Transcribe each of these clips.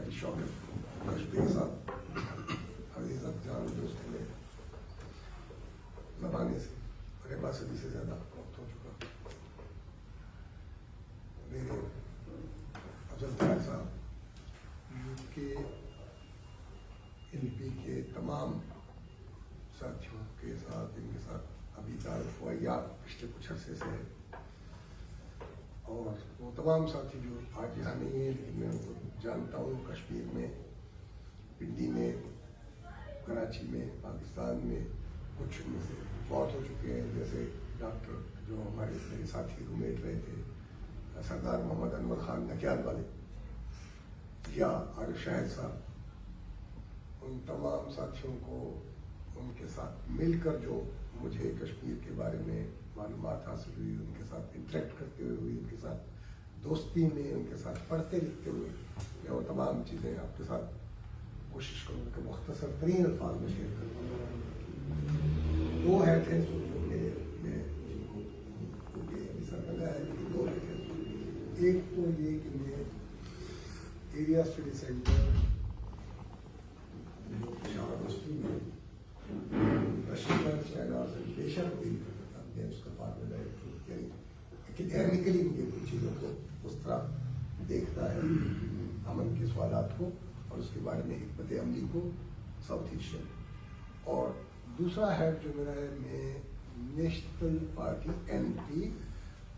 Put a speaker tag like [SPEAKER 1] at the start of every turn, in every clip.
[SPEAKER 1] काफ़ी शौक है कश्मीर साहब अजीज अफजान दोस्त ने ज़माने से रबा सदी से ज़्यादा वक्त हो चुका। मेरे अफजल तार साहब यूके एलपी के तमाम साथियों के साथ इनके साथ अभी तारुफ हुआ या पिछले कुछ अरसे से है, और वो तमाम साथी जो आज यहाँ नहीं है लेकिन मैं उनको जानता हूँ। कश्मीर में, पिंडी में, कराची में, पाकिस्तान में कुछ उनमें से फौत हो चुके हैं, जैसे डॉक्टर जो हमारे मेरे साथी रूममेट रहे थे सरदार मोहम्मद अनवर खान नकियाल वाले, या आरिफ शाहिद साहब। उन तमाम साथियों को उनके साथ मिलकर जो मुझे कश्मीर के बारे में मालूमात हासिल हुई, उनके साथ इंटरेक्ट करते हुए, उनके साथ दोस्ती में, उनके साथ पढ़ते लिखते हुए, मैं वो तमाम चीज़ें आपके साथ कोशिश करूँ कि मुख्तसर तरीन अल्फाज में शेयर करूँ। दो है थे मैं जिनको अभी सर लगा है कि दो है। एक तो ये कि मैं एरिया स्टडी सेंटर शाह बस्ती में चाइना से बेशक डील करता था, मैं उसका फार्मूला एकेडमिकली मुझे कुछ चीज़ों को उस तरह देखना है, अमन के सवालात को और उसके बारे में हिकमत अमली को साउथ एशियन। और दूसरा है जो मेरा है, मैं नेशनल पार्टी NP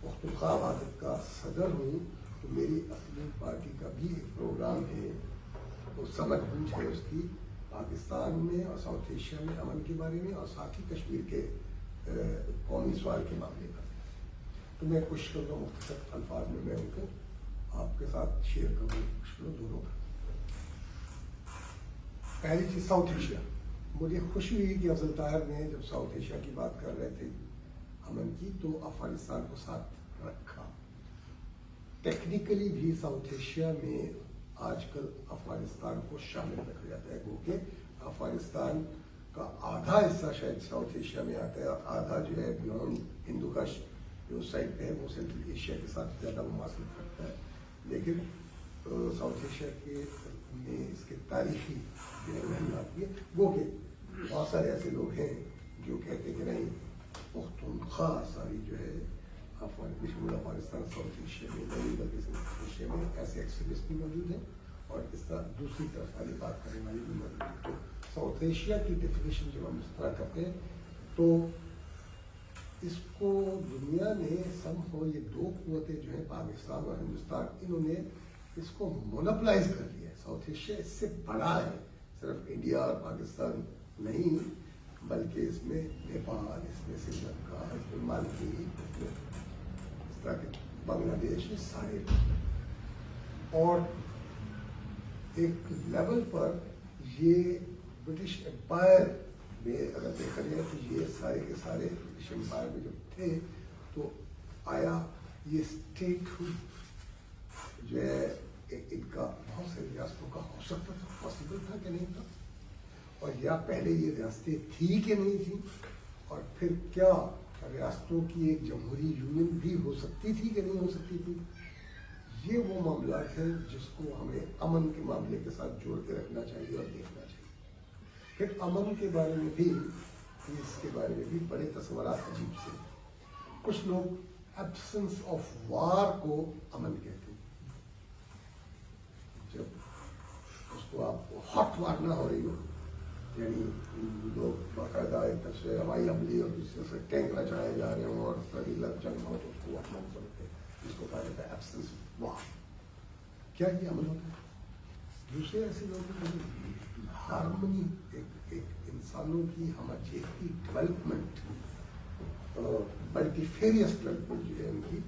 [SPEAKER 1] पुख्तनख्वा आदत का सदर हूँ, तो मेरी अपनी पार्टी का भी एक प्रोग्राम है, तो समझ बूझ है उसकी पाकिस्तान में और साउथ एशिया में अमन के बारे में, और साथ ही कश्मीर के कौमी सवाल के मामले पर। तो मैं कोशिश करूँगा मुख्तसर अल्फाज में मैं उनको आपके साथ शेयर करूँ, कोशिश करूँ दोनों का। पहली चीज़ साउथ एशिया। मुझे खुशी हुई कि अफजल ताहिर ने जब साउथ एशिया की बात कर रहे थे अमन की, तो अफगानिस्तान को साथ रखा। टेक्निकली भी साउथ एशिया में आजकल अफगानिस्तान को शामिल रखा जाता है, क्योंकि अफगानिस्तान का आधा हिस्सा शायद साउथ एशिया में आता है, आधा जो है बियॉन्ड हिंदूकश जो साइड है वो सेंट्रल एशिया के साथ ज़्यादा मुमासिल करता है। लेकिन साउथ एशिया के में इसके तारीखी जो है आती है, वो कि बहुत सारे ऐसे लोग हैं जो कहते हैं कि नहीं, पुख्तनख्वा सारी जो है अफगानिस्तान साउथ एशिया में नहीं बल्कि साउथ एशिया में ऐसे एक्सट्रीमिस्ट भी मौजूद हैं, और इस तरह दूसरी तरफ वाली बात करने वाली भी मौजूद है। तो साउथ एशिया की डेफिनेशन जब हम इस तरह करते हैं तो इसको दुनिया ने समझो, ये दो कुव्वतें जो है पाकिस्तान और हिंदुस्तान, इन्होंने इसको मोनोपलाइज कर लिया है। साउथ एशिया इससे बड़ा है, सिर्फ इंडिया और पाकिस्तान नहीं, बल्कि इसमें नेपाल, इसमें श्रीलंका, इसमें मालदीव, इस तरह के बांग्लादेश, ये सारे। और एक लेवल पर ये ब्रिटिश एम्पायर में अगर देखा जाए तो ये सारे के सारे ब्रिटिश एम्पायर में जब थे तो आया ये स्टेट जो है इनका बहुत से रियासतों का हो सकता था, पॉसिबल था कि नहीं था, और या पहले ये रियासतें थी कि नहीं थी, और फिर क्या रियासतों की एक जमहूरी यूनियन भी हो सकती थी कि नहीं हो सकती थी। ये वो मामला है जिसको हमें अमन के मामले के साथ जोड़ के रखना चाहिए और देखना चाहिए। फिर अमन के बारे में भी, इसके बारे में भी बड़े तस्वुरात अजीब से। कुछ लोग एब्सेंस ऑफ वार को अमन कहते हैं, जब उसको आप हॉट वार ना हो रही हो, यानी लोग बाकायदा एक तरफ से हवाई हमले और दूसरे से टैंक न चढ़ाए जा रहे हों और सभी लग जंग हो, तो उसको अमन समझते हैं, जिसको कहा जाता है एब्सेंस वार। क्या ये अमन होता है? दूसरे ऐसे लोग हारमोनी, एक इंसानों की हमजहती डेवलपमेंट, मल्टीफेरियस डेवलपमेंट जो है उनकी,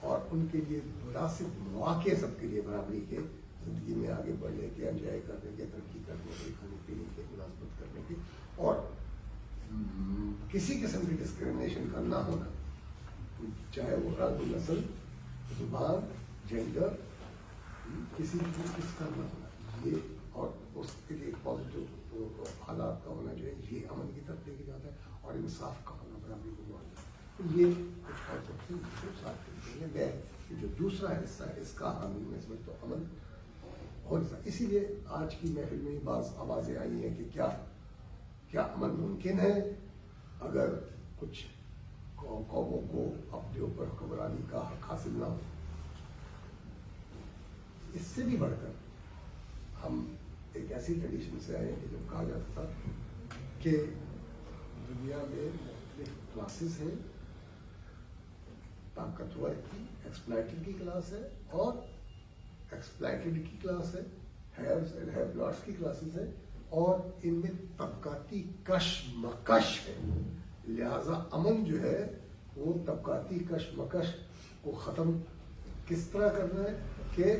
[SPEAKER 1] और उनके लिए मुनासिब मौके सबके लिए बराबरी के ज़िंदगी में आगे बढ़ने के, एंजॉय करने के, तरक्की करने के, खाने पीने के, मुनासबत करने के, और किसी किस्म की डिस्क्रिमिनेशन का ना होना, चाहे वो रंग, नस्ल, जुबान, जेंडर, किसी भी किसका ना होना, ये और उसके लिए पॉजिटिव हालात का होना जो है, ये अमन की तरफ लेके जाता है, और इंसाफ का होना, बराबरी को मानना। तो ये कुछ कॉन्सेप्ट हैं जो साथ देंगे। मैं जो दूसरा हिस्सा है इसका हामी मैं समझता हूँ अमन اور اسی لیے آج کی محفل میں بعض آوازیں آئی ہیں کہ کیا امن ممکن ہے اگر کچھ قوموں کو اپنے اوپر حکمرانی کا حق حاصل نہ ہو. اس سے بھی بڑھ کر ہم ایک ایسی ٹریڈیشن سے آئے کہ جب کہا جاتا تھا کہ دنیا میں مختلف کلاسز ہیں, طاقتور کی ایکسپلائٹڈ کی کلاس ہے اور ایکسپلائٹڈ کی کلاس ہے, ہیوز اینڈ ہیو ناٹس کی کلاسز ہیں, اور ان میں طبقاتی کشمکش ہے. لہذا امن جو ہے وہ طبقاتی کشمکش کو ختم کس طرح کرنا ہے کہ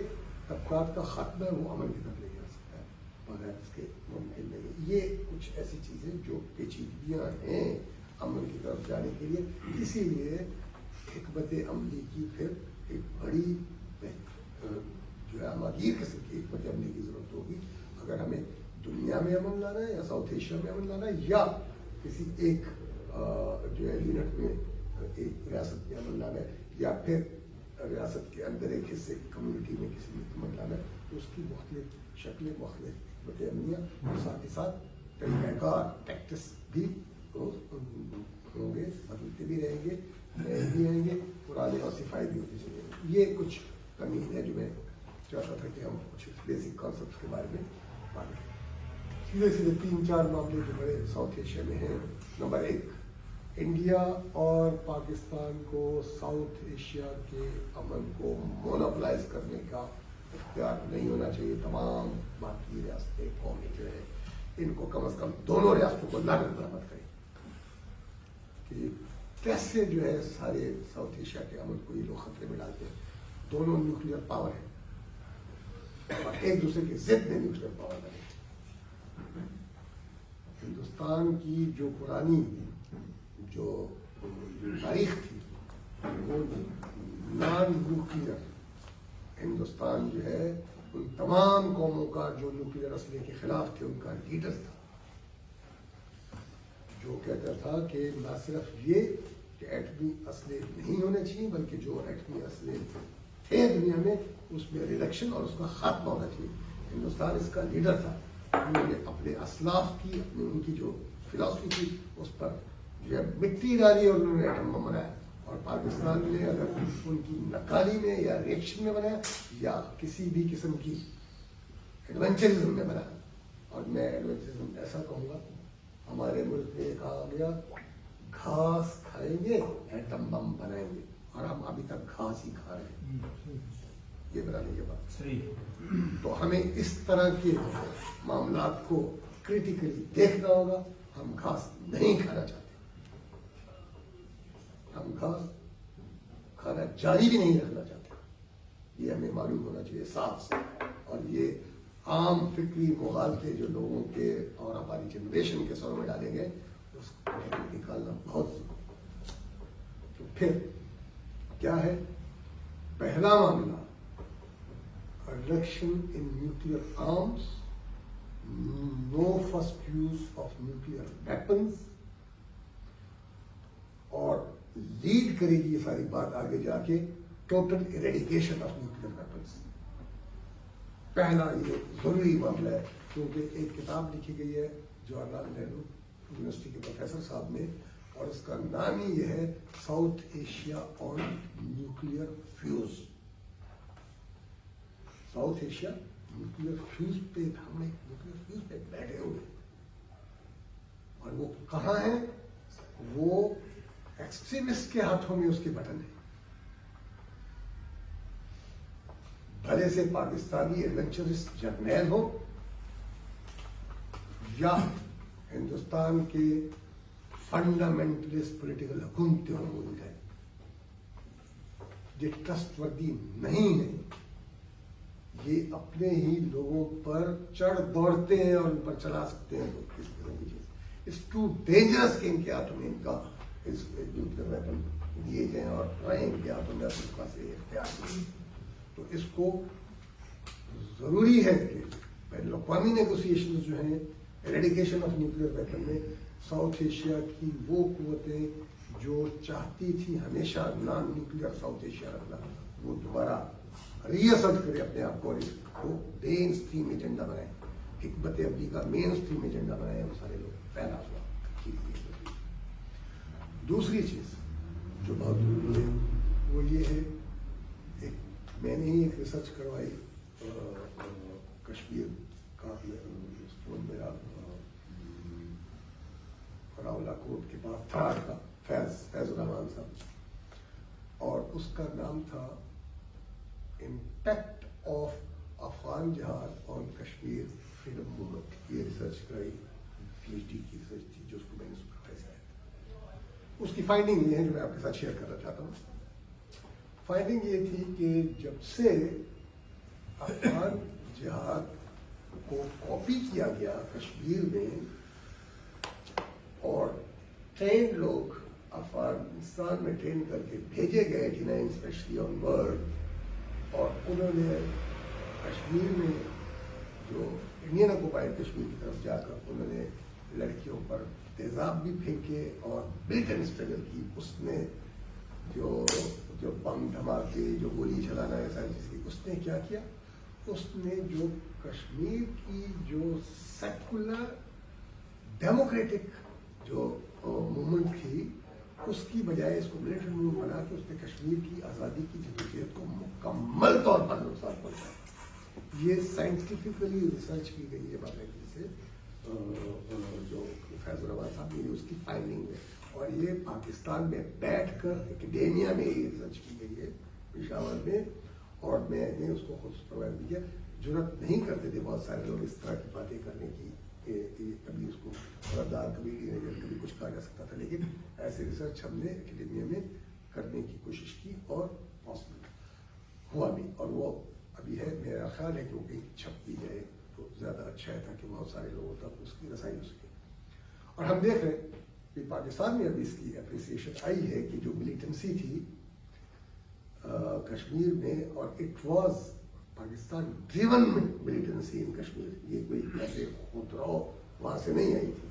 [SPEAKER 1] طبقات کا خاتمہ وہ امن کی طرف لے جا سکتا ہے, بغیر اس کے ممکن نہیں ہے. یہ کچھ ایسی چیزیں جو پیچیدگیاں ہیں امن کی طرف جانے کے لیے. اسی لیے حکمت عملی کی پھر ایک بڑی جو ہے عماگیر قسم کی حکمت عملی کی ضرورت ہوگی اگر ہمیں دنیا میں امن لانا ہے یا ساؤتھ ایشیا میں امن لانا ہے یا کسی ایک جو ہے یونٹ میں ایک ریاست میں امن لانا ہے یا پھر ریاست کے اندر ایک حصے کمیونٹی میں کسی میں امن لانا ہے. تو اس کی مختلف شکلیں, مختلف حکمت عملیاں اور ساتھ ہی ساتھ طریقہ کار ٹیکٹس بھی ہوں گے, بدلتے بھی رہیں گے, نئے بھی آئیں گے, پرانے اور صفائی بھی ہوتی چلیں گے. یہ کچھ کمی ہے جو میں چاہتا تھا کہ ہم کچھ بیسک کانسیپٹس کے بارے میں بات کریں. سیدھے 3-4 معاملے جو بڑے ساؤتھ ایشیا میں ہیں. نمبر 1, انڈیا اور پاکستان کو ساؤتھ ایشیا کے امن کو مونوپلائز کرنے کا اختیار نہیں ہونا چاہیے. تمام باقی ریاستیں قومیں جو ہے ان کو کم از کم دونوں ریاستوں کو لاگت برآمد کریں کہ کیسے جو ہے سارے ساؤتھ ایشیا کے امن کو یہ لوگ خطرے میں ڈالتے ہیں. دونوں نیوکلیئر پاور ہیں اور ایک دوسرے کی ضد میں نیوکلیئر پاور بنے. ہندوستان کی جو پرانی جو تاریخ تھی وہ نان نیوکلیئر ہندوستان جو ہے ان تمام قوموں کا جو نیوکلیئر اسلحے کے خلاف تھے ان کا لیڈر تھا, جو کہتا تھا کہ نہ صرف یہ کہ ایٹمی اسلحے نہیں ہونے چاہیے بلکہ جو ایٹمی اسلحے تھے دنیا میں اس میں ریڈکشن اور اس کا خاتمہ ہونا چاہیے. ہندوستان اس کا لیڈر تھا. انہوں نے اپنے اسلاف کی ان کی جو فلاسفی تھی اس پر جو ہے مٹی ڈالی اور انہوں نے ایٹم بم بنایا. اور پاکستان نے اگر ان کی نکالی میں یا ریئیکشن میں بنایا یا کسی بھی قسم کی ایڈونچرزم میں بنایا, اور میں ایڈونچرزم ایسا کہوں گا, ہمارے ملک میں کہا گیا گھاس کھائیں گے ایٹم بم بنائیں گے, اور ہم ابھی تک گھاس ہی کھا رہے ہیں. یہ بنانے کے بعد تو ہمیں اس طرح کے معاملات کو کریٹیکلی دیکھنا ہوگا. ہم گھاس نہیں کھانا چاہتے, ہم گھاس کھانا جاری بھی نہیں رکھنا چاہتے. یہ ہمیں معلوم ہونا چاہیے صاف سے. اور یہ عام فکری مغالطے جو لوگوں کے اور ہماری جنریشن کے سروں میں ڈالے گئے اس کو نکالنا بہت ضروری. تو پھر کیا ہے پہلا معاملہ, reduction in nuclear arms, no first use of nuclear weapons, اور لیڈ کرے گی یہ ساری بات آگے جا کے total eradication of nuclear weapons. پہلا یہ ضروری معاملہ ہے کیونکہ ایک کتاب لکھی گئی ہے جواہر لال نہرو یونیورسٹی کے پروفیسر صاحب نے, اور اس کا نام ہی یہ ہے South Asia on nuclear fuse. South Asia nuclear fuse پہ ہم نیوکلیئر فیوز پہ بیٹھے ہوئے, اور وہ کہاں ہے, وہ ایکسٹریمسٹ کے ہاتھوں میں اس کے بٹن ہے. بھلے سے پاکستانی ایڈونچرسٹ جرنیل ہو یا ہندوستان کے فنڈامنٹلسٹ پولیٹیکل حکومتیں موجود ہیں, یہ ٹرسٹ وردی نہیں ہے. یہ اپنے ہی لوگوں پر چڑھ دوڑتے ہیں اور ان پر چلا سکتے ہیں لوگ کس طرح کی چیز. اٹس ٹو ڈینجرس کہ ان کے ہاتھوں میں ان کا نیوکلیئر ویپن دیے جائیں اور ان کے ہاتھوں میں اپنے پاس اختیار دیں. تو اس کو ضروری ہے کہ بین الاقوامی نیگوسیشن جو ہیں ایریڈیکیشن آف نیوکلیئر ویپن میں ساؤتھ ایشیا کی وہ قوتیں جو چاہتی تھی ہمیشہ نان نیوکلیئر ساؤتھ ایشیا رکھنا, وہ دوبارہ रीअसर्ट करे अपने आप को और इसको मेन स्ट्रीम एजेंडा बनाए, हिकमत अमली का मेन स्ट्रीम एजेंडा बनाए वो सारे लोग। पहला हुआ। दूसरी चीज जो बहुत जरूरी है वो ये है, मैंने ही एक रिसर्च करवाई कश्मीर का, मेरा रावला कोट के पास थरार का फैजुर रहमान साहब, और उसका नाम था इम्पैक्ट ऑफ अफगान जिहाद ऑन कश्मीर फ्रीडम मूवमेंट। ये रिसर्च कराई, PhD की रिसर्च थी जो उसको मैंने सुपरवाइज किया। उसकी फाइंडिंग ये है जो मैं आपके साथ शेयर करना चाहता हूँ। फाइंडिंग ये थी कि जब से अफगान जिहाद को कॉपी किया गया कश्मीर में और ट्रेन लोग अफगानिस्तान में ट्रेन करके भेजे गए 89 स्पेशली ऑन वर्ल्ड, और उन्होंने कश्मीर में जो इंडियन ऑक्युपाइड कश्मीर की तरफ जाकर उन्होंने लड़कियों पर तेजाब भी फेंके और मिलिटेंट स्ट्रगल की। उसने जो बम धमाके, जो गोली चलाना, ऐसा चीज़ की, उसने क्या किया, उसने जो कश्मीर की जो सेकुलर डेमोक्रेटिक जो मूवमेंट थी उसकी बजाय इसको मिलिटेंट मूवमेंट बना के उसने कश्मीर की आज़ादी की जदोजहद को मुकम्मल तौर पर नुकसान पहुंचाया। ये साइंटिफिकली रिसर्च की गई है बाकायदगी से, जो फैजुर रहमान साहब ने उसकी फाइंडिंग है, और ये पाकिस्तान में बैठकर एकेडेमिया में ये रिसर्च की गई है पेशावर में, और मैंने उसको खुद सुपरवाइज किया। जरूरत नहीं करते थे बहुत सारे लोग इस तरह की बातें करने की कि कभी उसको खबरदार, कभी टीनेजर, कभी कुछ कहा जा सकता था, लेकिन ऐसे रिसर्च हमने एकेडेमिया में करने की कोशिश की और पॉसिबल हुआ भी, और वो अभी है। मेरा ख्याल है कि वो कहीं छप भी जाए तो ज़्यादा अच्छा है ताकि बहुत सारे लोगों तक उसकी रसाई हो सके। और हम देख रहे हैं कि पाकिस्तान में अभी इसकी अप्रिसिएशन आई है कि जो मिलिटेंसी थी कश्मीर में, और it was Pakistan driven militancy in Kashmir, ये कोई ऐसे खुदराव वहाँ से नहीं आई थी।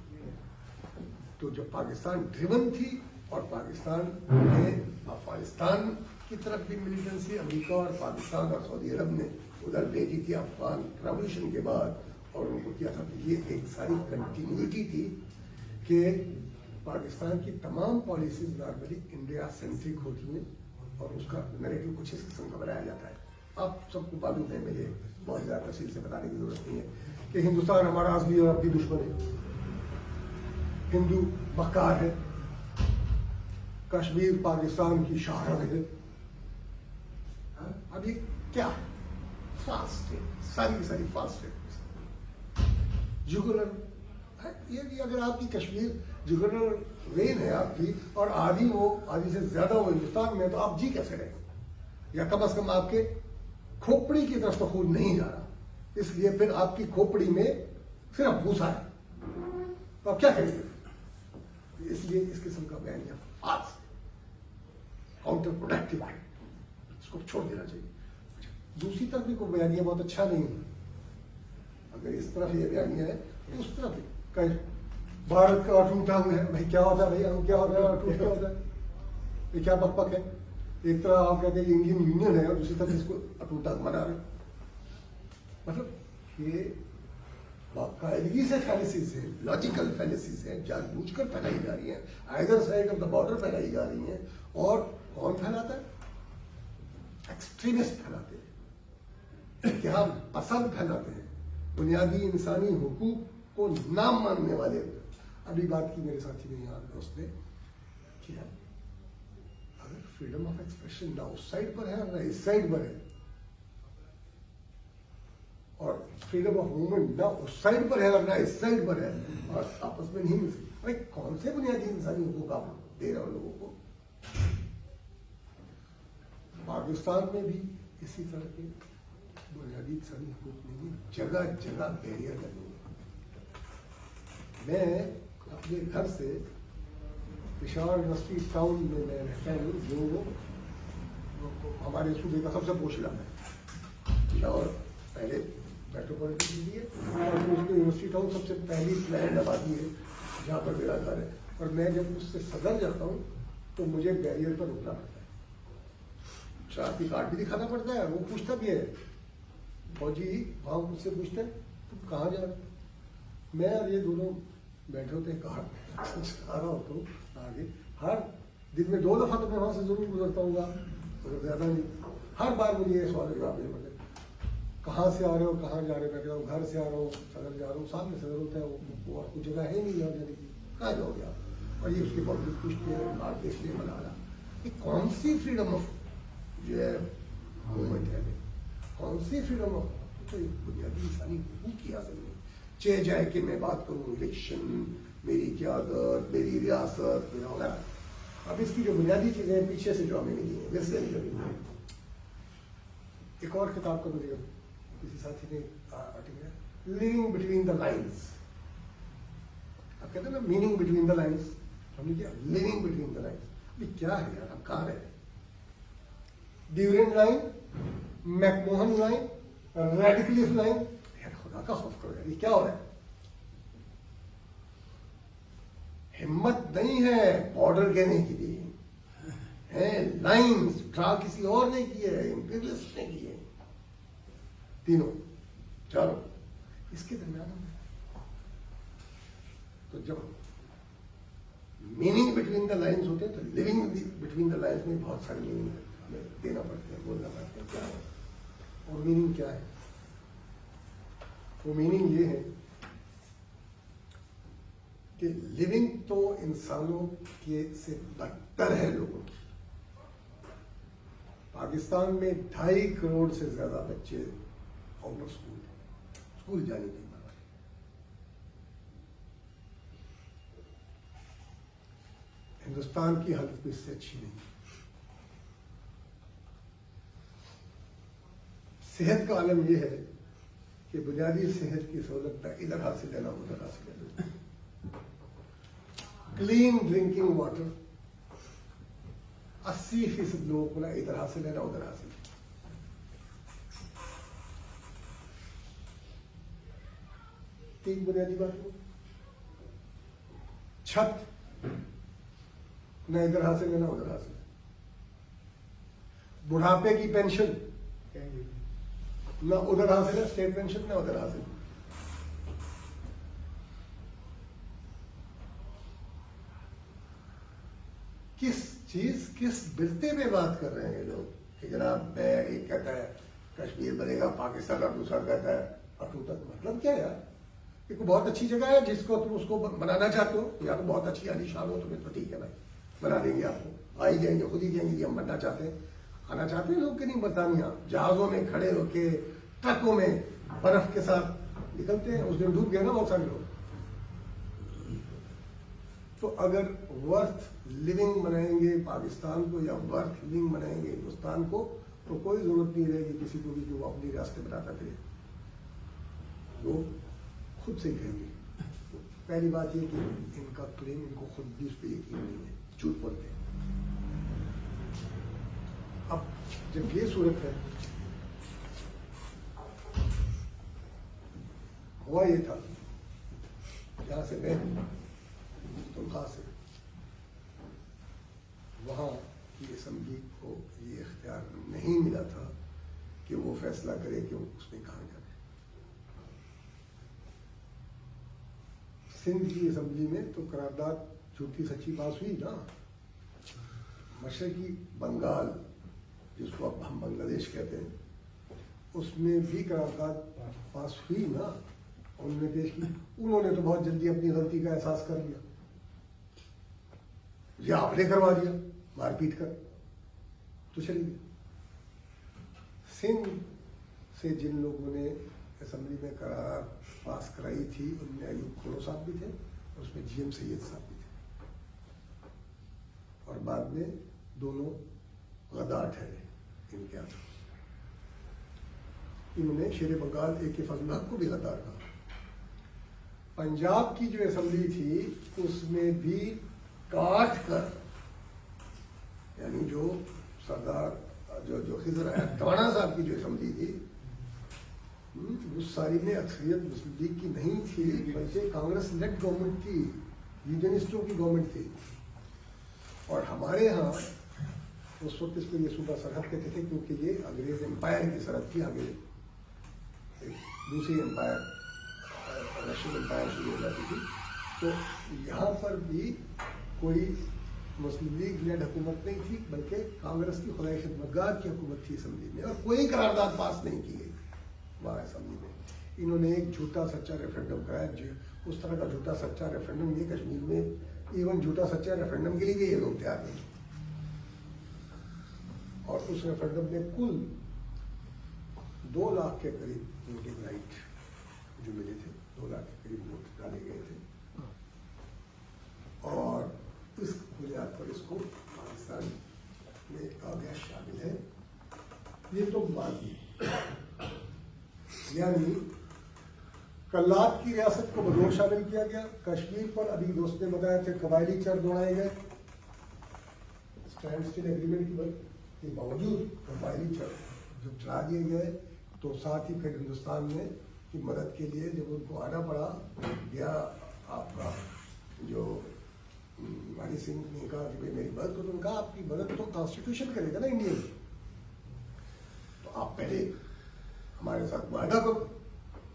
[SPEAKER 1] तो जो पाकिस्तान ड्रिवन थी, और पाकिस्तान में अफगानिस्तान की तरफ भी मिलिटेंसी, अमेरिका और पाकिस्तान और सऊदी अरब ने उधर भेजी थी अफगान रेवोल्यूशन के बाद, और उनको किया था। ये एक सारी कंटिन्यूटी थी कि पाकिस्तान की तमाम पॉलिसीज नॉर्मली इंडिया सेंट्रिक होती हैं, और उसका नैरेटिव कुछ इस किस्म का बनाया जाता है। आप सबको मालूम है, मुझे बहुत ज़्यादा तफसील से बताने की जरूरत नहीं है कि हिंदुस्तान हमारा असली और अपनी दुश्मन है, हिंदू मक्कार है, कश्मीर पाकिस्तान की शाहरग है। अब ये क्या फास्ट है, सारी फास्ट है, जुगुलर है। ये अगर आपकी कश्मीर जुगुलर वेन है आपकी, और आधी से ज्यादा वो हिंदुस्तान में, तो आप जी कैसे रहे? या कम से कम आपके खोपड़ी की तरफ तो खून नहीं जा रहा, इसलिए फिर आपकी खोपड़ी में सिर्फ भूसा है, तो आप क्या करेंगे? इसलिए इस किस्म का बयान फास्ट काउंटर प्रोडक्टिव है, इसको छोड़ देना चाहिए। दूसरी तरफ भी कोई बयानिया बहुत अच्छा नहीं है। अगर इस तरफ ये बयानिया है तो उस तरफ भी कहीं भारत का अटूट अंग है, भाई क्या होता है, भाई अंग क्या होता है, अटूट क्या होता है, ये क्या बकबक है। एक तरह आप कहते हैं इंडियन यूनियन है और दूसरी तरफ इसको अटूट अंग बना रहे। मतलब ये बाकायदगी से फैलिसीज है, लॉजिकल फैलिसीज है, जानबूझकर फैलाई जा रही है, either side of the border फैलाई जा रही है। और कौन फैलाता है? एक्सट्रीमिस्ट फैलाते हैं, इत्तेहाद पसंद फैलाते हैं, बुनियादी इंसानी हुकूक को ना मानने वाले। अभी बात की मेरे साथी ने यहाँ दोस्त ने कि अगर फ्रीडम ऑफ एक्सप्रेशन ना उस साइड पर है और ना इस साइड पर है, और फ्रीडम ऑफ मूवमेंट ना उस साइड पर है और ना इस साइड पर है, और आपस में नहीं मिल सकते, भाई कौन से बुनियादी इंसानी हुकूक आप दे रहे हो लोगों को? पाकिस्तान में भी इसी तरह के बुनियादी इंसानी हुकूक नहीं है, जगह जगह बैरियर लगे। मैं अपने घर से पेशावर यूनिवर्सिटी टाउन में मैं रहता हूँ, जो हमारे सूबे का सबसे पोश इलाका है। पेशावर पहले मेट्रोपॉलिटन सिटी है, और उसमें यूनिवर्सिटी टाउन सबसे पहली प्लान आबादी है जहाँ पर मेरा घर है। और मैं जब उससे सदर जाता हूँ तो मुझे बैरियर पर रुकना पड़ता है। शरारती कार्ड भी दिखाना पड़ता है, वो पूछता भी है, फौजी वहाँ मुझसे पूछते हैं तुम कहाँ जा रहे हो? मैं और ये दोनों बैठे होते हैं कार आ रहा होता हूँ आगे, हर दिन में 2 दफ़ा तो मैं वहाँ से ज़रूर गुजरता हूँ, मगर ज़्यादा नहीं। हर बार मुझे ये सवाल जवाब देना पड़ता है, कहाँ से आ रहे हो, कहाँ जा रहे हो? मैं कहता हूँ घर से आ रहा हूँ, सदर जा रहा हूँ। सामने सदर होता है, वो और कुछ जगह है नहीं यहाँ जाने की, कहाँ जाओगे आप? और ये उसके बावजूद पूछते हैं, बात देख लिए बना रहा। ये कौन सी फ्रीडम ऑफ जो है मूवमेंट है, कौन सी फ्रीडम ऑफ, तो बुनियादी इंसानी हकूक़ की हासिल नहीं। चाहे जाए कि मैं बात करूँ इलेक्शन, मेरी क़यादत, मेरी रियासत, मेरा होना, अब इसकी जो बुनियादी चीज़ें पीछे से जो हमें मिली हैं वैसे नहीं मिली। एक और किताब का मुझे किसी साथी ने आर्टिकल है, लिविंग बिटवीन द लाइन्स। आप कहते हैं ना मीनिंग बिटवीन द लाइन्स, हमने किया लिविंग बिटवीन द लाइन्स। ये क्या है यार, हम कहाँ रहे हैं? Durand line, McMahon line, Radcliffe line, यार खुदा का खौफ करो यार, ये क्या हो रहा है? हिम्मत नहीं है बॉर्डर कहने की भी है, लाइन्स ड्रा किसी और ने की है, इंपीरियलिस्ट ने की है, तीनों चारों इसके दरमियान। तो जब मीनिंग बिटवीन द लाइन्स होते हैं तो लिविंग बिटवीन द लाइन्स में बहुत सारी मीनिंग हमें देना पड़ते हैं, बोलना पड़ते हैं क्या है। और मीनिंग क्या है? वो मीनिंग ये है कि लिविंग तो इंसानों के से बदतर है लोगों की। पाकिस्तान में 2.5 करोड़ से ज्यादा बच्चे आउट ऑफ स्कूल जाने की बात है। हिंदुस्तान की हालत भी इससे अच्छी नहीं। सेहत का आलम यह है कि बुनियादी सेहत की सहूलत ना इधर हासिल है ना उधर हासिल है। क्लीन ड्रिंकिंग वाटर 80% लोगों को ना इधर हासिल है ना उधर हासिल है। तीन बुनियादी बात हो, छत ना इधर हासिल है ना उधर हासिल है। बुढ़ापे की पेंशन ना उधर हासिल है, स्टेट पेंशन ना उधर हासिल है। किस बिरते में बात कर रहे हैं लोग कि जनाब मैं एक कहता है कश्मीर बनेगा पाकिस्तान और दूसरा कहता है अटू तक। मतलब क्या यार, ये कोई बहुत अच्छी जगह है जिसको तुम उसको बनाना चाहते हो, या तो बहुत अच्छी आलीशान हो तुम्हें तो ठीक है भाई बना देंगे, आपको आ ही जाएंगे, खुद ही जाएंगे कि हम बनना चाहते हैं। आना चाहते हैं लोग कि नहीं बरतानिया, जहाजों में खड़े होके ट्रकों में बर्फ के साथ निकलते हैं। उस दिन डूब गए ना बहुत सारे लोग। तो अगर वर्थ लिविंग बनाएंगे पाकिस्तान को या वर्थ लिविंग बनाएंगे हिंदुस्तान को, तो कोई जरूरत नहीं रहेगी किसी को भी कि वो अपने रास्ते बनाता फिरे, वो खुद से कहेंगे। पहली बात ये कि इनका क्लेम इनको खुद भी उस पर यकीन नहीं है, झूठ बोलते हैं। अब जब ये सूरत है, हुआ ये था जहां से मैं तुलखा से वहाँ की असेंबली को ये इख्तियार नहीं मिला था कि वो फैसला करे कि उसने कहाँ जाना है। सिंध की असेंबली में तो करारदाद झूठी सच्ची पास हुई ना। मशरकी बंगाल जिसको अब हम बांग्लादेश कहते हैं, उसमें भी करारदाद पास हुई ना। उन्होंने पेश की, उन्होंने तो बहुत जल्दी अपनी गलती का एहसास कर लिया, या आपने करवा दिया मारपीट कर, तो चलिए। सिंध से जिन लोगों ने असेंबली में करार पास कराई थी उनमें अयूब खुरो साहब भी थे, उसमें GM सैयद साहब भी थे, और बाद में दोनों गद्दार ठहरे इनके आगे। इन्होंने शेर बंगाल AK फजल हक को भी गद्दार कहा। पंजाब की जो असेंबली थी उसमें भी काट कर, यानी जो सरदार जो खिजर टवाना साहब की जो असेंबली थी, उस सारी में अक्सरियत मुस्लिम लीग की नहीं थी, बल्कि कांग्रेस लेड गवर्नमेंट थी, यूनियनिस्टों की गवर्नमेंट थी। और हमारे यहाँ اس وقت اس کو یہ صوبہ سرحد کہتے تھے کیونکہ یہ انگریز امپائر کی سرحد تھی. آگے دوسری امپائر رشین امپائر شروع ہو جاتی تھی. تو یہاں پر بھی کوئی مسلم لیگ لیڈ حکومت نہیں تھی بلکہ کانگریس کی خدائی خدمتگار کی حکومت تھی اسمبلی میں, اور کوئی قرارداد پاس نہیں کی گئی وہاں اسمبلی میں. انہوں نے ایک جھوٹا سچا ریفرینڈم کرایا. اس طرح کا جھوٹا سچا ریفرینڈم یہ کشمیر میں ایون جھوٹا سچا ریفرینڈم کے لیے بھی یہ لوگ تیار نہیں. اور اس ریفرینڈم میں کل 2 لاکھ کے قریب ووٹنگ رائٹ جو ملے تھے, 2 لاکھ کے قریب ووٹ ڈالے گئے تھے. اور اس بنیاد پر اس کو پاکستان میں آ گیا شامل ہے. یہ تو بات ہے. یعنی کلات کی ریاست کو بطور شامل کیا گیا. کشمیر پر ابھی دوست نے بتایا تھے قبائلی چر دوڑائے گئے اسٹینڈ اسٹل ایگریمنٹ کے باوجود. قبائلی چر جب چلا دیے گئے تو ساتھ ہی پھر ہندوستان میں کی مدد کے لیے جب ان کو آنا پڑا یا آپ کا جو ہماری سنگھ نے کہا کہ بھائی میری مدد کو, تو ان کا آپ کی مدد تو کانسٹیٹیوشن کرے گا نا انڈیا میں, تو آپ پہلے ہمارے ساتھ معاہدہ کرو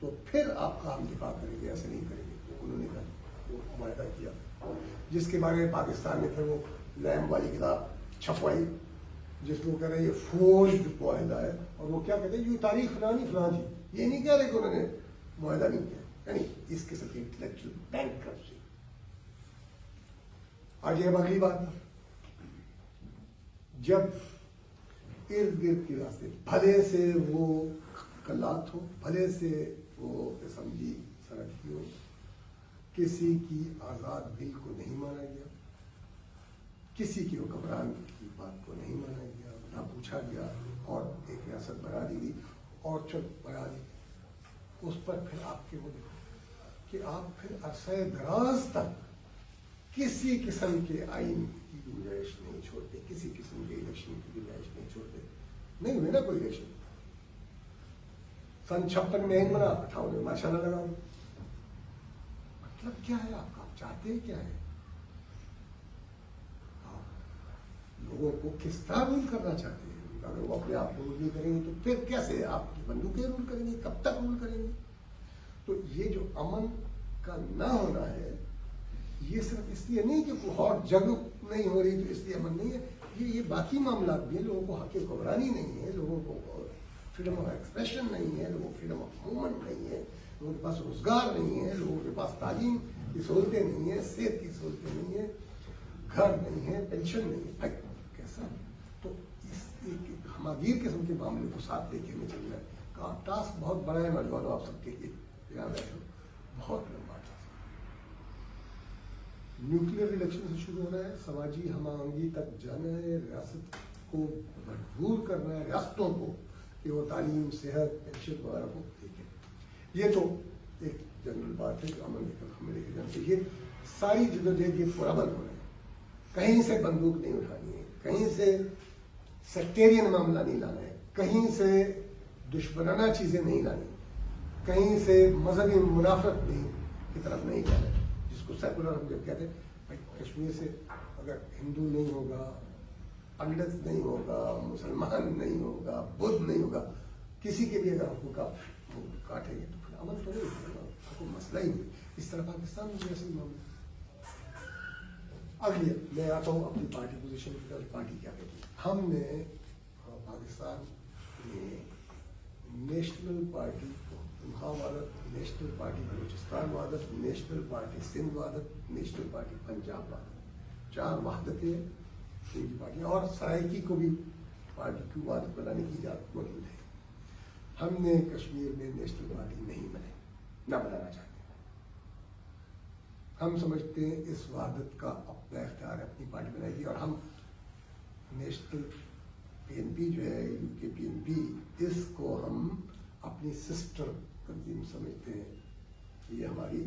[SPEAKER 1] تو پھر آپ کا ہم دفاع کریں گے, ایسے نہیں کریں گے. تو انہوں نے کہا وہ معاہدہ کیا جس کے بارے میں پاکستان نے پھر وہ لیم والی کتاب چھپوائی جس میں وہ کہہ رہے ہیں یہ فورجڈ معاہدہ ہے. اور وہ کیا کہتے ہیں یہ تاریخ فلانی فلاں تھی, یہ نہیں کہہ رہے کہ انہوں نے معاہدہ نہیں کیا. یعنی اس قسم کی انٹلیکچوئل بینکرپسی. آج اب اگلی بات, جب ارد گرد کے راستے بھلے سے وہ کلات ہو, بھلے سے وہ اسمبلی سرحد کی ہو, کسی کی آزاد بل کو نہیں مانا گیا, کسی کے حکمران کی بات کو نہیں مانا گیا, نہ پوچھا گیا, اور ایک ریاست بنا دی گئی اور چل بنا دی. اس پر پھر آپ کے وہ دیکھو کہ آپ پھر عرصہ دراز تک کسی قسم کے آئین کی گنجائش نہیں چھوڑتے, کسی قسم کے الیکشن کی گنجائش نہیں چھوڑتے. نہیں ہوئے نا کوئی الیکشن. سن 56 میں آئین بنا, 58 میں ماشاء اللہ لگا. مطلب کیا ہے آپ کا, آپ چاہتے ہیں کیا ہے؟ آپ لوگوں کو کس طرح رول کرنا چاہتے ہیں؟ اگر وہ اپنے آپ کو رول نہیں کریں گے تو پھر کیسے آپ کی بندوقیں رول کریں گے, کب تک رول کریں گے؟ تو یہ جو امن کا نہ ہونا ہے یہ صرف اس لیے نہیں کہ کوئی اور جنگ نہیں ہو رہی تو اس لیے امن نہیں ہے, یہ باقی معاملات بھی ہیں. لوگوں کو حق حکمرانی نہیں ہے, لوگوں کو فریڈم آف ایکسپریشن نہیں ہے, لوگوں کو فریڈم آف موومنٹ نہیں ہے, لوگوں کے پاس روزگار نہیں ہے, لوگوں کے پاس تعلیم کی سہولتیں نہیں ہیں, صحت کی سہولتیں نہیں ہیں, گھر نہیں ہے, پینشن نہیں ہے. بھائی کیسا؟ تو اس ایک ہماگیر قسم کے معاملے کو ساتھ لے کے ہمیں چلنا ہے. کہا ٹاسک بہت بڑا ہے نوجوانوں, آپ سب کے لیے یاد رکھو, بہت لمبا ٹاسک. نیوکلیر الیکشن سے شروع ہونا ہے, سماجی ہم آہنگی تک جانا ہے, ریاست کو مجبور کرنا ہے, ریاستوں کو کہ وہ تعلیم, صحت, پینشن وغیرہ کو دیکھیں. یہ تو ایک جنرل بات ہے جو امن کی طرف ہمیں لے کے جانا چاہیے. ساری جدوجہد یہ پرامن ہونا ہے, کہیں سے بندوق نہیں اٹھانی ہے, کہیں سے سیکٹیرین معاملہ نہیں لانا ہے, کہیں سے دشمنانہ چیزیں نہیں لانی, کہیں سے مذہبی منافرت کی طرف نہیں جانا ہے. جس کو سیکولر ہم جب کہتے ہیں بھائی کشمیر سے اگر ہندو نہیں ہوگا, پنڈت نہیں ہوگا, مسلمان نہیں ہوگا, بدھ نہیں ہوگا, کسی کے بھی اگر حقوق آپ کاٹیں گے تو پھر امن تو نہیں ہوگا, کوئی مسئلہ ہی نہیں. اس طرح پاکستان میں بھی ایسا معاملہ. اگلی میں آتا ہوں اپنی پارٹی پوزیشن کی طرف. پارٹی کیا کہتی ہے؟ ہم نے پاکستان میں نیشنل پارٹی انتخاب وحدت, نیشنل پارٹی بلوچستان وحدت, نیشنل پارٹی سندھ وحدت, نیشنل پارٹی پنجاب وحدت, 4 وحدتیں ان کی پارٹیاں, اور سرائکی کو بھی پارٹی کی وحدت بنانے کی اجازت موجود ہے. ہم نے کشمیر میں نیشنل پارٹی نہیں بنائی, نہ بنانا چاہتے. ہم سمجھتے ہیں اس وحدت کا اپنا اختیار ہے, اپنی پارٹی بنائے گی. اور ہم نیشنل پی این پی جو ہے, یو کے پی این پی, اس کو ہم اپنی سسٹر تنظیم سمجھتے ہیں. یہ ہماری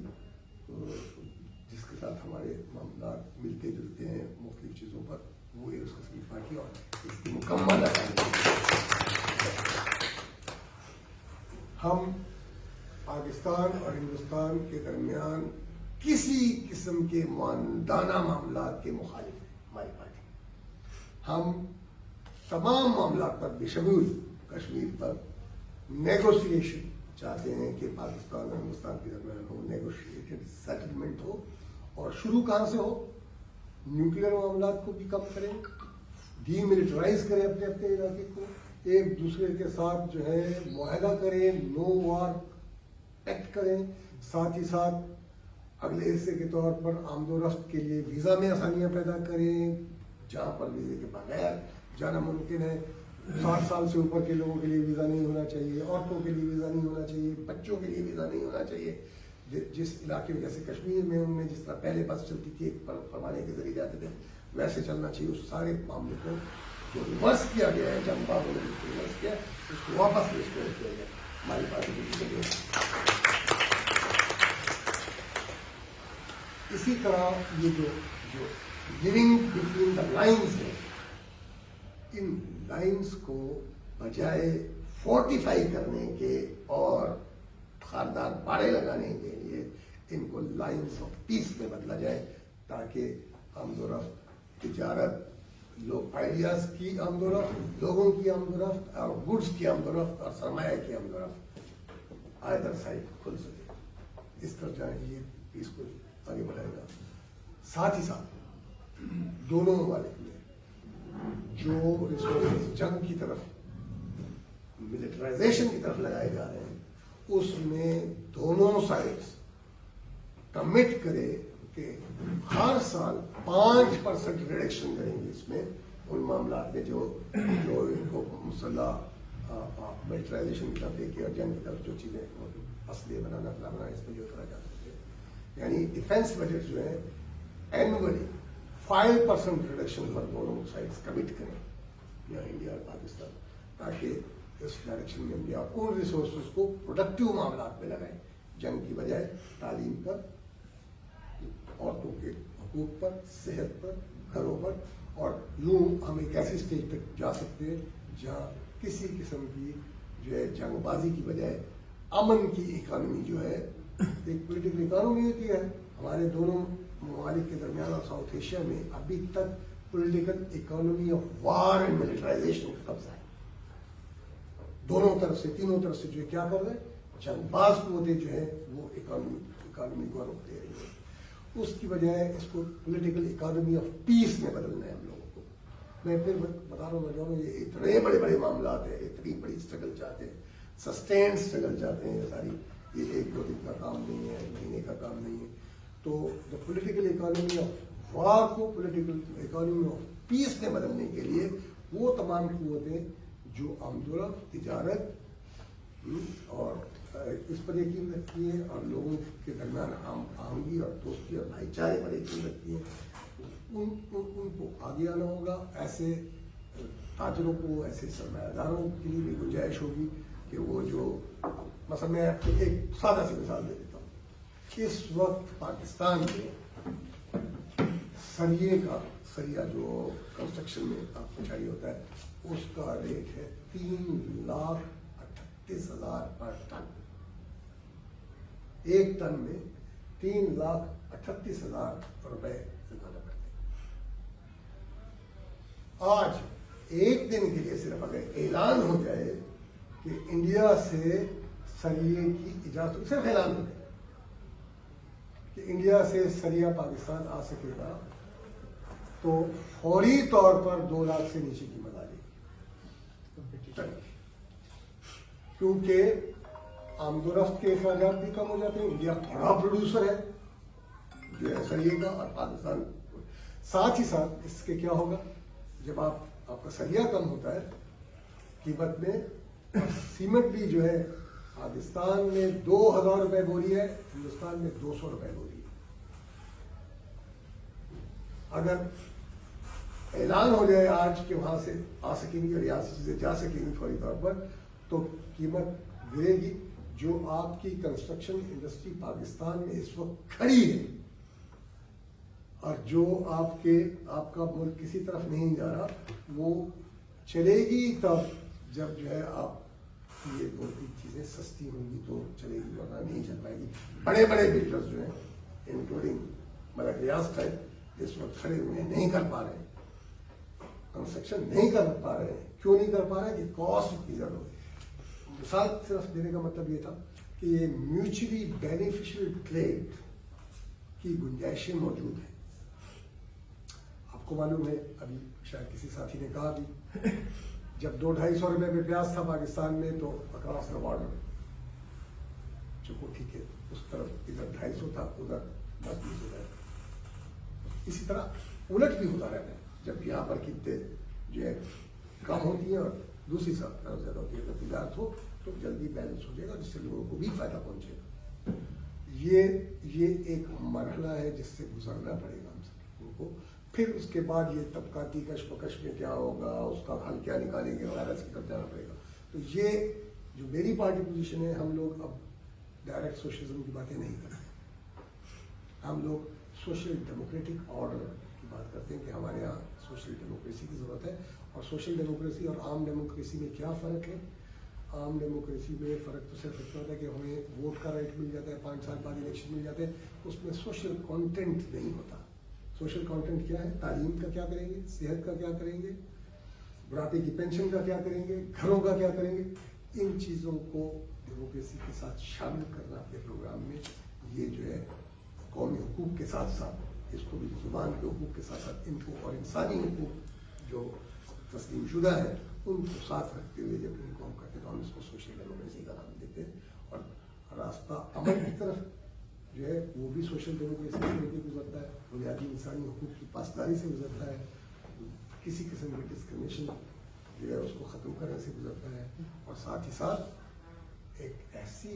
[SPEAKER 1] جس کے ساتھ ہمارے معاملات ملتے جلتے ہیں مختلف چیزوں پر, وہ اس قسم کی پارٹی اور اس کی مکمل ہم پاکستان اور ہندوستان کے درمیان کسی قسم کے معاندانہ معاملات کے مخالف ہیں. ہماری پارٹی, ہم तमाम मामलात पर बेशमूल कश्मीर पर नेगोशिएशन चाहते हैं कि पाकिस्तान और हिंदुस्तान के दरमियान हो, नेगोशिएटेड सेटलमेंट हो, और शुरू कहाँ से हो? न्यूक्लियर मामलात को भी कम करें, डीमिलिटराइज करें अपने अपने इलाके को, एक दूसरे के साथ जो है मुआहदा करें, नो वार एक्ट करें, साथ ही साथ अगले हिस्से के तौर पर आमदोरफ्त के लिए वीज़ा में आसानियाँ पैदा करें, जहाँ पर वीज़े के बगैर जाना मुमकिन है। 60 साल से ऊपर के लोगों के लिए वीज़ा नहीं होना चाहिए, औरतों के लिए वीज़ा नहीं होना चाहिए, बच्चों के लिए वीज़ा नहीं होना चाहिए। जिस इलाके में, जैसे कश्मीर में उनमें जिस तरह पहले बस चलती थी एक परवाने के जरिए जाते थे, वैसे चलना चाहिए। उस सारे मामले को जो रिवर्स किया गया है, जब बाबू ने उसको रिवर्स किया, उसको वापस रिस्टोर किया गया हमारी पार्टी। इसी तरह ये जो लिविंग बिटवीन द लाइन्स है, इन लाइन्स को बजाय फोर्टिफाई करने के और खारदार बाड़े लगाने के लिए इनको लाइन्स ऑफ पीस में बदला जाए, ताकि आमदोरफ्त, तिजारत, लोग आइडियाज की आमदोरफ्त, लोगों की आमदोरफ्त और गुड्स की आमदोरफ्त और सरमाया की आमदोरफ्त आइदर साइड खुल सके। इस तरह जाए ये पीस को आगे बढ़ाएगा। साथ ही साथ दोनों ममालिक में जो रिसोर्सेज जंग की तरफ, मिलिटराइजेशन की तरफ लगाए जा रहे हैं, उसमें दोनों साइड्स कमिट करे कि हर साल 5% रिडक्शन करेंगे इसमें उन मामला में जो इनको मुसल्लह मिलिटराइजेशन की तरफ देखिए और जंग की तरफ जो चीज़ें असलियत बनाना फलाना इस पर जो करा जा सकते हैं, यानी डिफेंस बजट जो है एनुअली 5% रिडक्शन पर दोनों साइड्स कमिट करें, या इंडिया और पाकिस्तान, ताकि इस डायरेक्शन में इंडिया उन रिसोर्सेज को प्रोडक्टिव मामलात में लगाए, जंग की बजाय तालीम पर, औरतों के हकूक पर, सेहत पर, घरों पर। और यूँ हम एक ऐसी स्टेज तक जा सकते हैं जहाँ किसी किस्म की जो है जंगबाजी की बजाय अमन की इकानमी जो है, एक पोलिटिकल इकानमी होती है। हमारे दोनों ममालिक के दरमियान और साउथ एशिया में अभी तक political economy of war and militarisation का कब्जा है। दोनों तरफ से, तीनों तरफ से जो है क्या कर रहे हैं, जंगबाज कुव्वतें जो है वो इकानमी को रोक दे रही है। उसकी बजाय इसको पॉलिटिकल इकोनॉमी ऑफ पीस में बदलना है हम लोगों को। मैं फिर बता रहा हूँ नौजवानों, ये इतने बड़े बड़े मामला हैं, इतनी बड़ी स्ट्रगल चाहते हैं, सस्टेन्ड स्ट्रगल चाहते हैं सारी, ये 1-2 दिन का काम नहीं है, महीने का काम नहीं है। तो the political economy of war को पॉलिटिकल इकोनॉमी ऑफ पीस में बदलने के लिए वो तमाम कुव्वतें जो आमदोरफ्त, तिजारत और इस पर यकीन रखती है और लोगों के दरमियान आहंगी और दोस्ती और भाईचारे पर यकीन रखती है, उनको आगे आना होगा। ऐसे ताजरों को, ऐसे सरमायादारों के लिए भी गुंजाइश होगी कि वो जो, मतलब मैं आपको एक सादा सी मिसाल दे देता हूँ। इस वक्त पाकिस्तान में सरिया जो कंस्ट्रक्शन में आपको चाहिए होता है, उसका रेट है 3,38,000 पर टन। एक टन में 3,38,000 रुपए लगाना पड़ते हैं। आज एक दिन के लिए सिर्फ अगर ऐलान हो जाए कि इंडिया से सरिये की इजाजत, सिर्फ ऐलान हो जाए कि इंडिया से सरिया पाकिस्तान आ सकेगा, तो फौरी तौर पर 2 लाख से नीचे कीमत आ जाएगी, क्योंकि आमदोरफ्त के अखराजात भी कम हो जाते हैं। इंडिया बड़ा प्रोड्यूसर है जो है सरिये का, और पाकिस्तान। साथ ही साथ इसके क्या होगा, जब आपका सरिया कम होता है कीमत में, और सीमेंट भी जो है पाकिस्तान में 2,000 रुपए बोरी है, हिंदुस्तान में 200 रुपए बोरी है। अगर ऐलान हो जाए आज कि वहां से आ सकेंगी और यहाँ से चीजें जा सकेंगी फौरी तौर पर, तो कीमत गिरेगी। जो आपकी कंस्ट्रक्शन इंडस्ट्री पाकिस्तान में इस वक्त खड़ी है, और जो आपका मुल्क किसी तरफ नहीं जा रहा, वो चलेगी तब जब जो है आप ये बहुत चीजें सस्ती होंगी तो चलेगी, वरना नहीं चल पाएगी। बड़े बड़े बिल्डर्स जो हैं, इंक्लूडिंग मलक रियाज टाइप, इस वक्त खड़े हुए नहीं कर पा रहे हैं। कंस्ट्रक्शन नहीं कर पा रहे हैं। क्यों नहीं कर पा रहे हैं? कि कॉस्ट इतनी ज़्यादा होगी। मिसाल सिर्फ देने का मतलब ये था कि ये म्यूचुअली बेनिफिशियल ट्रेड की गुंजाइशें मौजूद हैं। आपको मालूम है, अभी शायद किसी साथी ने कहा भी, जब 200-250 रुपए में प्याज था पाकिस्तान में, तो अक्रॉस द बॉर्डर ठीक है, उस तरफ इधर 250 था, उधर 10-20 हो जाए। इसी तरह उलट भी होता रहता है, जब यहाँ पर कीमतें जो है कम होती हैं और दूसरी तरफ ज्यादा होती है। अगर तजारत हो तो जल्दी बैलेंस हो जाएगा, जिससे लोगों को भी फायदा पहुंचेगा। ये एक मरहला है जिससे गुजरना पड़ेगा हम सब लोगों को। फिर उसके बाद ये तबकाती कशमकश में क्या होगा, उसका हल क्या निकालेंगे वगैरह, इसकी तरफ जाना पड़ेगा। तो ये जो मेरी पार्टी पोजीशन है, हम लोग अब डायरेक्ट सोशलिज्म की बातें नहीं करते, हम लोग सोशल डेमोक्रेटिक ऑर्डर की बात करते हैं कि हमारे यहाँ सोशल डेमोक्रेसी की ज़रूरत है। और सोशल डेमोक्रेसी और आम डेमोक्रेसी में क्या फ़र्क है? आम डेमोक्रेसी में फ़र्क तो सिर्फ इतना होता है कि हमें वोट का राइट मिल जाता है, 5 साल बाद इलेक्शन मिल जाते हैं, उसमें सोशल कंटेंट नहीं होता। सोशल कंटेंट क्या है? तालीम का क्या करेंगे, सेहत का क्या करेंगे, बुढ़ापे की पेंशन का क्या करेंगे, घरों का क्या करेंगे? इन चीज़ों को डेमोक्रेसी के साथ शामिल करना अपने प्रोग्राम में, ये जो है कौमी हुकूक के साथ साथ, इसको भी जुबान के हुकूक के साथ साथ इनको और इंसानी हुकूक जो तस्लीम शुदा है उनको साथ रखते हुए जब इनको हम करते हैं तो हम इसको सोशल डेमोक्रेसी का नाम देते हैं। और रास्ता अमल की तरफ जो है वो भी सोशल डेमोक्रेसी से लेकर गुजरता है, बुनियादी इंसानी हुकूक की पासदारी से गुजरता है, किसी किस्म की डिस्क्रिमिनेशन जो है उसको ख़त्म करने से गुजरता है, और साथ ही साथ एक ऐसी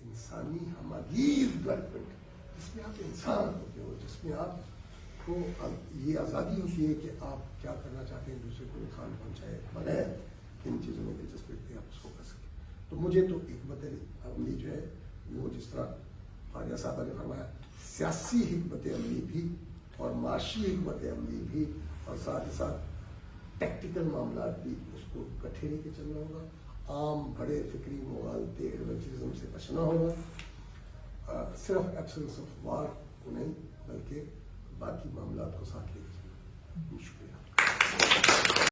[SPEAKER 1] इंसानी हमागीर डेवलपमेंट जिसमें आप इंसान होते हो, जिसमें आपको ये आज़ादी होती है कि आप क्या करना चाहते हैं, दूसरे को नुकसान पहुँचाए बगैर किन चीज़ों में दिलचस्पी रखते हैं आप उसको कर सकें। तो मुझे तो हिकमत अमली जो है वो, जिस तरह ख्वाजा साहब ने फरमाया, सियासी हिकमत अमली भी और माशी हिकमत अमली भी, और साथ ही साथ टैक्टिकल मामला भी, उसको इकट्ठे लेके चलना होगा। आम बड़े फिक्री मुगालते एडवेंचरिज्म से बचना होगा, सिर्फ एब्सेंस ऑफ वार को नहीं बल्कि बाकी मामला को साथ लेके चलना। शुक्रिया।